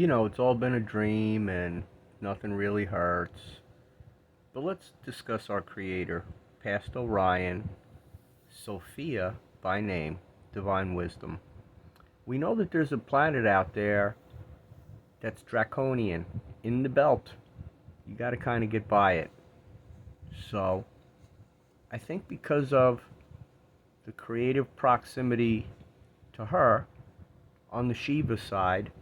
It's all been a dream and nothing really hurts. But let's discuss our creator, past Orion, Sophia by name, divine wisdom. We know that there's a planet out there that's draconian in the belt. You got to kind of get by it. So, I think because of the creative proximity to her on the Shiva side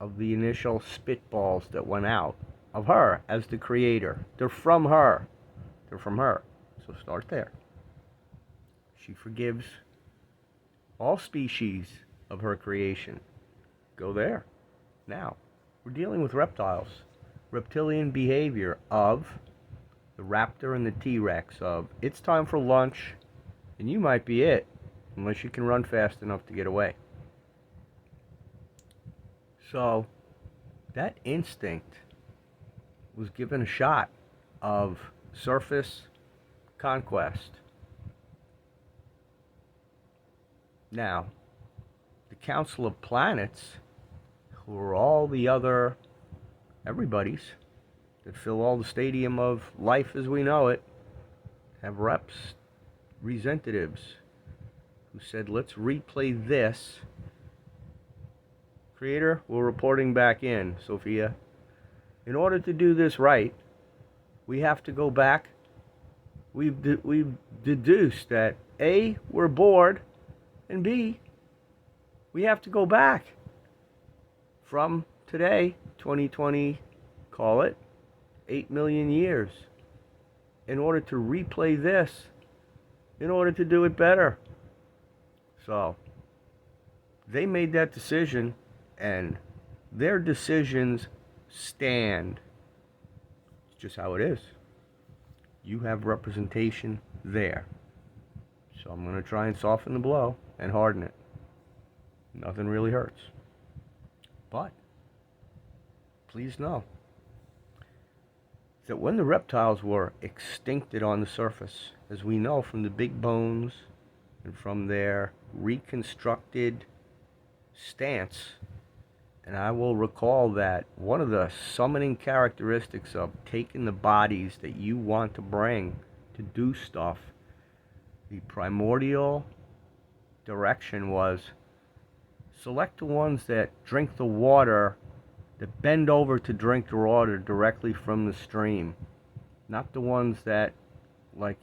of the initial spitballs that went out of her as the creator. They're from her. They're from her. So start there. She forgives all species of her creation. Go there. Now, we're dealing with reptiles. Reptilian behavior of the raptor and the T-Rex of it's time for lunch and you might be it unless you can run fast enough to get away. So, that instinct was given a shot of surface conquest. Now, the Council of Planets, who are all the other everybody's that fill all the stadium of life as we know it, have representatives who said, let's replay this. Creator, we're reporting back in, Sophia. In order to do this right, we have to go back. We've deduced that A, we're bored, and B, we have to go back from today, 2020, call it, 8 million years, in order to replay this, in order to do it better. So, they made that decision, and their decisions stand. It's just how it is. You have representation there. So I'm going to try and soften the blow and harden it. Nothing really hurts. But please know that when the reptiles were extincted on the surface, as we know from the big bones and from their reconstructed stance, and I will recall that one of the summoning characteristics of taking the bodies that you want to bring to do stuff, the primordial direction was select the ones that drink the water, that bend over to drink the water directly from the stream, not the ones that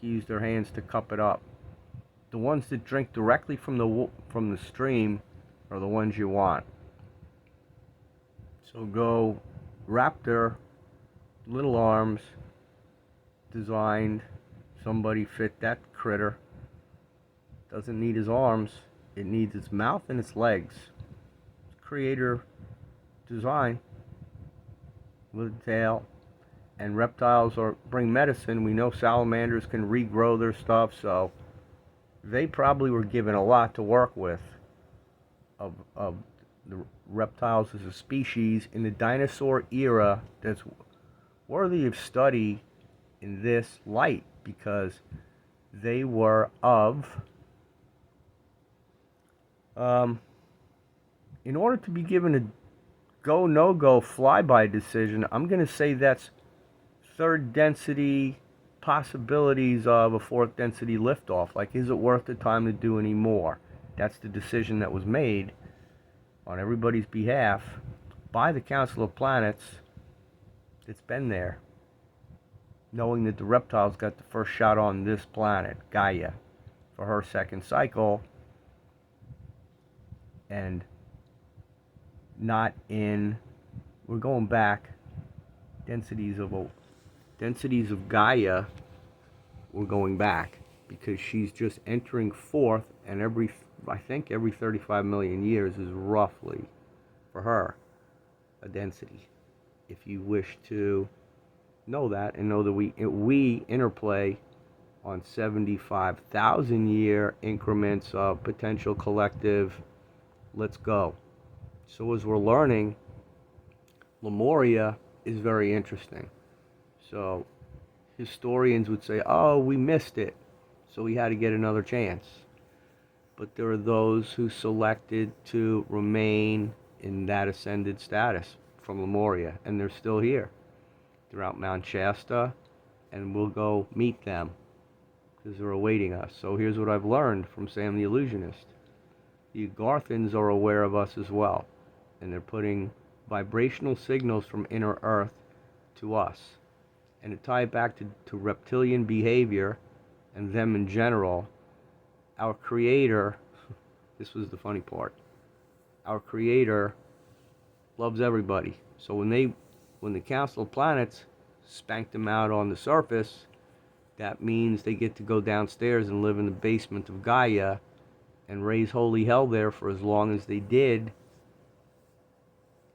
use their hands to cup it up. The ones that drink directly from the stream are the ones you want. So go raptor, little arms, designed, somebody fit that critter. Doesn't need his arms, it needs its mouth and its legs. Creator design with a tail. And reptiles bring medicine. We know salamanders can regrow their stuff, so they probably were given a lot to work with of the reptiles as a species in the dinosaur era that's worthy of study in this light, because they were of in order to be given a go no go flyby decision, I'm going to say that's third density possibilities of a fourth density liftoff. Is it worth the time to do any more? That's the decision that was made on everybody's behalf by the Council of Planets. It's been there, knowing that the reptiles got the first shot on this planet, Gaia, for her second cycle, and not in, we're going back, densities of Gaia, we're going back, because she's just entering fourth, and I think every 35 million years is roughly, for her, a density. If you wish to know that, and know that we interplay on 75,000 year increments of potential collective, let's go. So as we're learning, Lemuria is very interesting. So historians would say, oh, we missed it, so we had to get another chance. But there are those who selected to remain in that ascended status from Lemuria, and they're still here. They're out Mount Shasta, and we'll go meet them because they're awaiting us. So here's what I've learned from Sam the Illusionist. The Garthans are aware of us as well, and they're putting vibrational signals from inner Earth to us. And to tie it back to reptilian behavior and them in general, our Creator, this was the funny part, our Creator loves everybody. So when the Council of Planets spanked them out on the surface, that means they get to go downstairs and live in the basement of Gaia and raise holy hell there for as long as they did,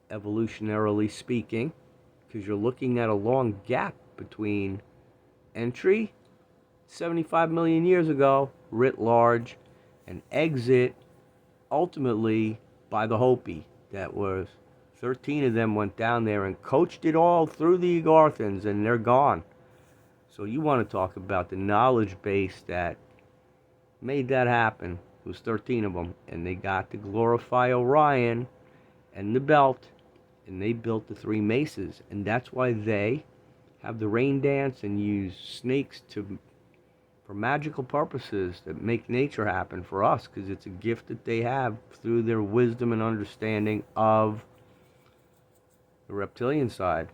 evolutionarily speaking, because you're looking at a long gap between entry 75 million years ago, writ large, and exit ultimately by the Hopi. That was 13 of them went down there and coached it all through the Garthans, and they're gone. So you want to talk about the knowledge base that made that happen. It was 13 of them, and they got to glorify Orion and the belt, and they built the 3 mesas, and that's why they have the rain dance and use snakes for magical purposes that make nature happen for us, because it's a gift that they have through their wisdom and understanding of the reptilian side,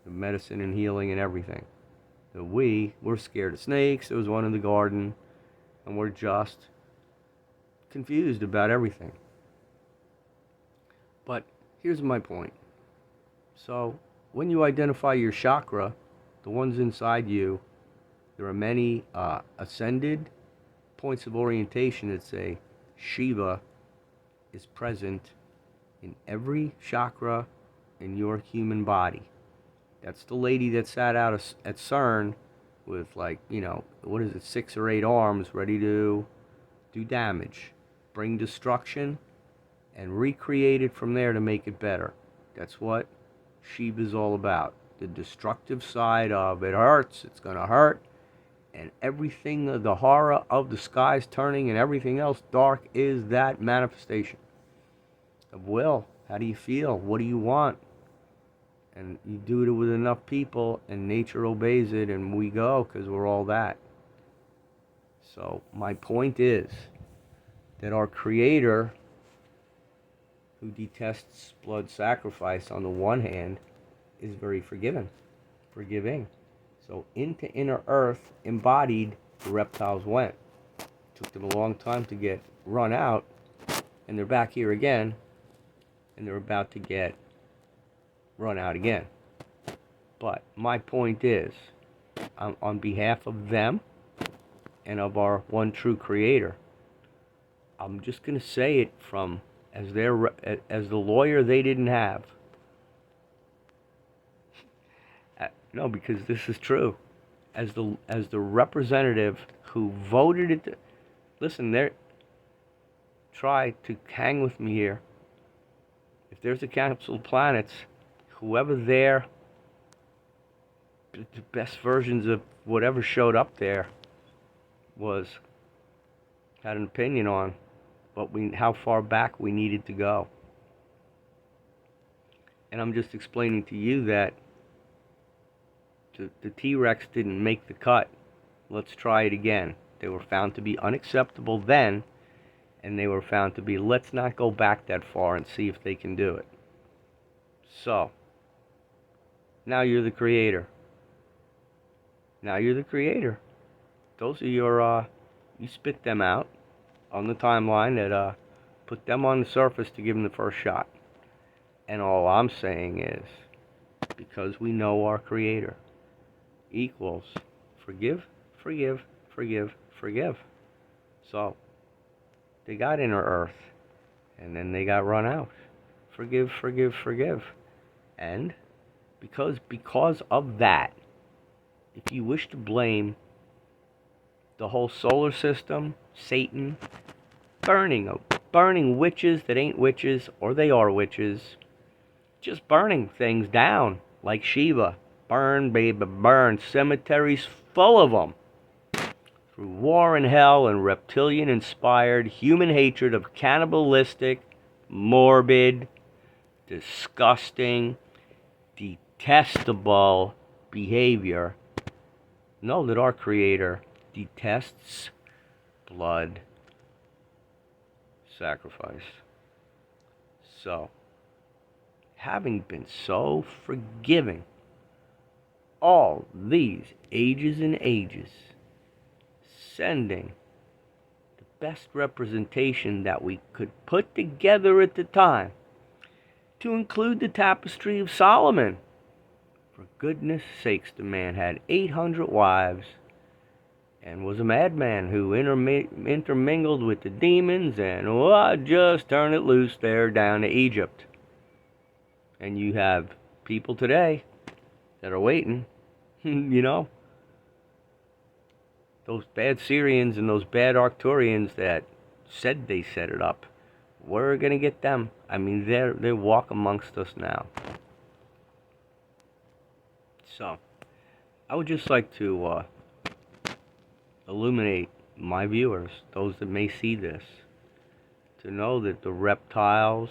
the medicine and healing and everything. That we're scared of snakes. There was one in the garden, and we're just confused about everything. But here's my point. So when you identify your chakra, the ones inside you, there are many ascended points of orientation that say Shiva is present in every chakra in your human body. That's the lady that sat out at CERN with 6 or 8 arms ready to do damage, bring destruction, and recreate it from there to make it better. That's what Shiva's all about. The destructive side of it hurts, it's going to hurt, and everything, the horror of the skies turning and everything else dark is that manifestation of will. How do you feel? What do you want? And you do it with enough people, and nature obeys it, and we go, because we're all that. So my point is that our Creator, who detests blood sacrifice on the one hand, is very forgiving. So into inner Earth, embodied, the reptiles went. It took them a long time to get run out, and they're back here again, and they're about to get run out again. But my point is, on behalf of them and of our one true Creator, I'm just going to say it from as the lawyer they didn't have. No, because this is true. As the representative who voted it. Listen, try to hang with me here. If there's a Council of Planets, whoever the best versions of whatever showed up there had an opinion on how far back we needed to go. And I'm just explaining to you that the T-Rex didn't make the cut. Let's try it again. They were found to be unacceptable then, and they were found to be, let's not go back that far and see if they can do it. So, now you're the Creator. Those are your, you spit them out on the timeline that put them on the surface to give them the first shot. And all I'm saying is, because we know our Creator equals forgive. So, they got inner Earth, and then they got run out. Forgive. And because of that, if you wish to blame the whole solar system, Satan, burning witches that ain't witches, or they are witches, just burning things down like Shiva. Burn, baby, burn. Cemeteries full of them. Through war and hell and reptilian-inspired human hatred of cannibalistic, morbid, disgusting, detestable behavior, know that our Creator detests blood sacrifice. So, having been so forgiving all these ages and ages, sending the best representation that we could put together at the time, to include the tapestry of Solomon. For goodness sakes, the man had 800 wives and was a madman who intermingled with the demons and just turned it loose there down to Egypt. And you have people today that are waiting, those bad Syrians and those bad Arcturians that said they set it up. We're going to get them. I mean, they walk amongst us now. So, I would just like to illuminate my viewers, those that may see this, to know that the reptiles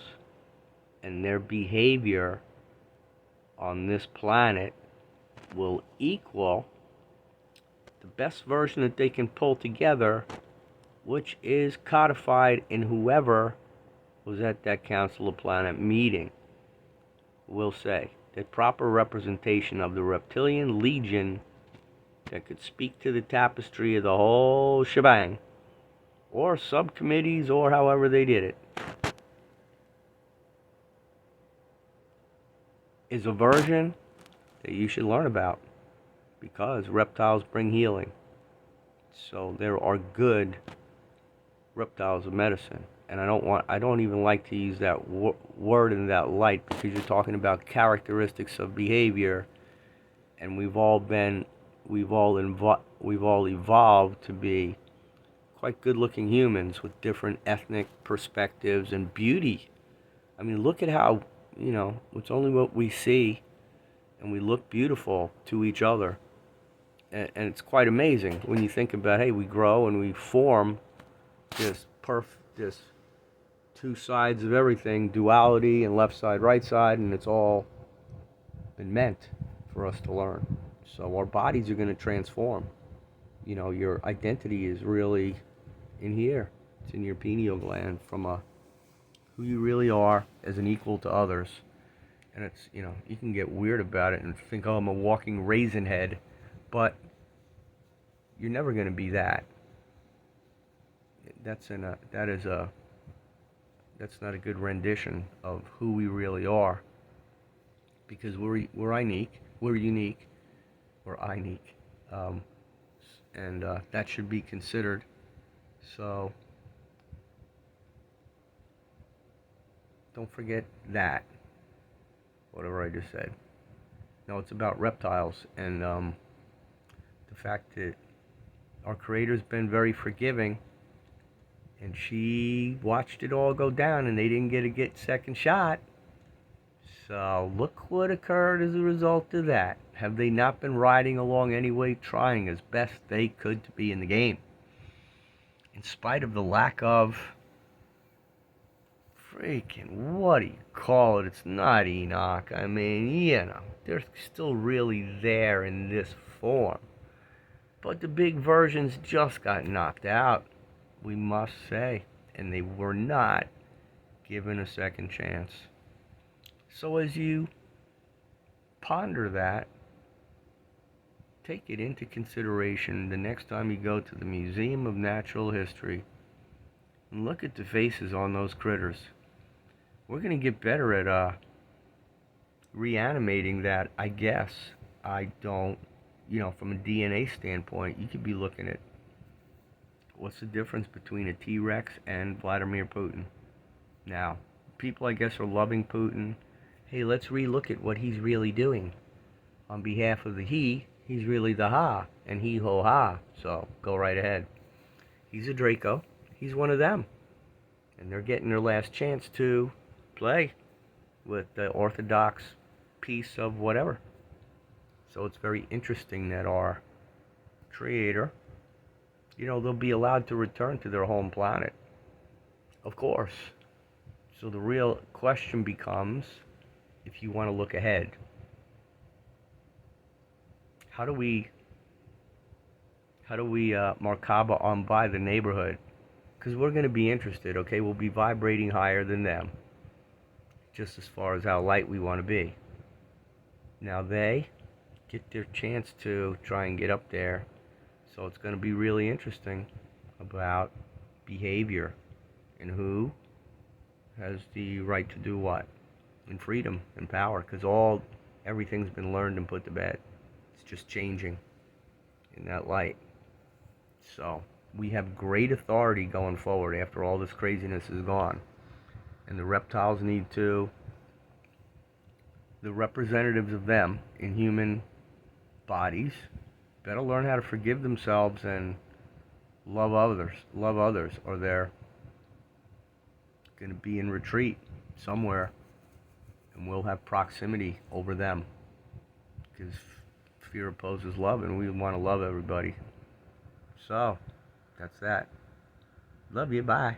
and their behavior on this planet will equal the best version that they can pull together, which is codified in whoever was at that Council of Planet meeting. Will say that proper representation of the reptilian legion that could speak to the tapestry of the whole shebang, or subcommittees, or however they did it, is a version that you should learn about, because reptiles bring healing. So there are good reptiles of medicine. And I don't even like to use that word in that light, because you're talking about characteristics of behavior, and we've all evolved to be quite good-looking humans with different ethnic perspectives and beauty. I mean, look at how, it's only what we see, and we look beautiful to each other. And it's quite amazing when you think about, hey, we grow and we form this two sides of everything, duality and left side, right side, and it's all been meant for us to learn. So our bodies are going to transform. Your identity is really in here. It's in your pineal gland, from who you really are as an equal to others. And it's, you can get weird about it and think, oh, I'm a walking raisin head, but you're never going to be that. That's not a good rendition of who we really are, because we're unique, and that should be considered. So don't forget that, whatever I just said. No, it's about reptiles, and the fact that our Creator's been very forgiving, and she watched it all go down, and they didn't get a second shot. So look what occurred as a result of that. Have they not been riding along anyway, trying as best they could to be in the game? In spite of the lack of what do you call it? It's not Enoch. I mean, they're still really there in this form. But the big versions just got knocked out, we must say, and they were not given a second chance. So as you ponder that, take it into consideration the next time you go to the Museum of Natural History and look at the faces on those critters. We're going to get better at reanimating that, I guess. I don't, from a DNA standpoint, you could be looking at what's the difference between a T-Rex and Vladimir Putin. Now, people, I guess, are loving Putin. Hey, let's re-look at what he's really doing. On behalf of the he's really the ha, and he-ho-ha, so go right ahead. He's a Draco. He's one of them. And they're getting their last chance to play with the orthodox piece of whatever. So it's very interesting that our Creator, they'll be allowed to return to their home planet. Of course. So the real question becomes, if you want to look ahead, how do we Markaba on by the neighborhood? Because we're going to be interested, okay? We'll be vibrating higher than them, just as far as how light we want to be. Now they get their chance to try and get up there, so it's going to be really interesting about behavior and who has the right to do what, and freedom and power, because everything's been learned and put to bed. It's just changing in that light. So we have great authority going forward after all this craziness is gone. And the reptiles need to, the representatives of them in human bodies, better learn how to forgive themselves and love others, or they're going to be in retreat somewhere, and we'll have proximity over them, because fear opposes love, and we want to love everybody. So, that's that. Love you, bye.